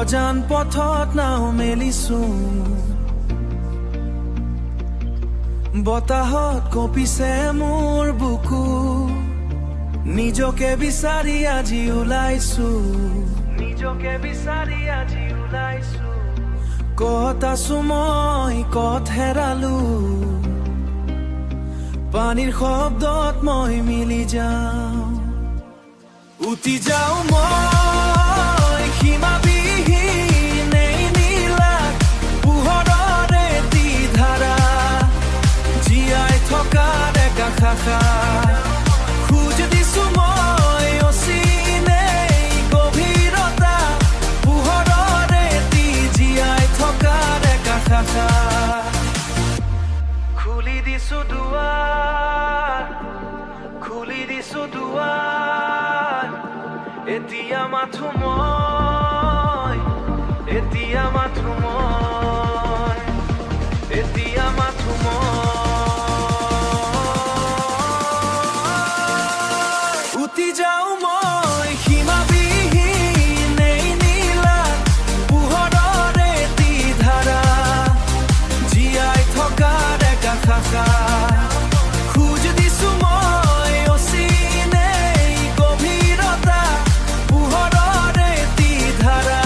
অজান পথত নাও মেলিছো, বতাহত কঁপিছে মোৰ বুকু, নিজকে বিচাৰি আজি ওলাইছো, নিজকে বিচাৰি আজি ওলাইছো। ক'ত আছো মই, ক'ত হেৰালো, পানীৰ শব্দত মই মিলি যাওঁ, উটি যাওঁ মই সীমাবিহীন এই নীলা পোহৰৰ এটি ধাৰা, জীয়াই থকাৰ একা শাখা খোজ দিছো মই অচিনেই গভীৰতা, পোহৰৰ এটি জীয়াই থকাৰ একা শাখা। খুলি দিছো দুৱাৰ, খুলি দিছো দুৱাৰ, এতিয়া মাথো মই, এতিয়া মাথো মই, এতিয়া মাথো মই, উটি যাওঁ মই সীমাবিহীন এই নীলা পোহৰৰ এটি ধাৰা, জীয়াই থকাৰ একা শাখা খোজ দিছো মই অচিনেই গভীৰতা, পোহৰৰ এটি ধাৰা,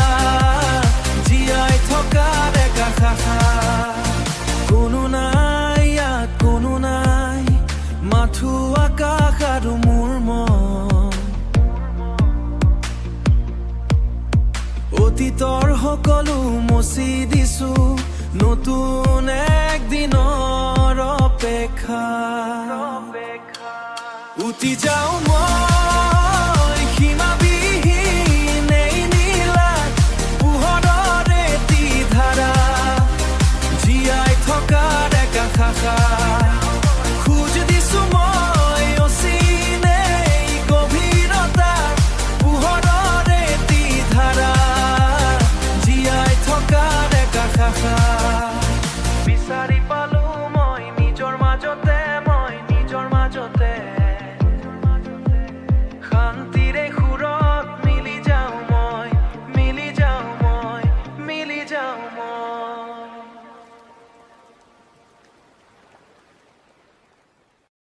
জীয়াই থকাৰ একা শাখা। কোনো নাই ইয়াত, কোনো নাই, মাথো আকাশ আৰু মোৰ মন, অতীতৰ সকলো মচি দিছো, নতুন এক দিনৰ অপেক্ষা, উটি যাওঁ মই সীমাবিহীন এই নীলা পোহৰৰ এটি ধাৰা, জীয়াই থকাৰ একা শাখা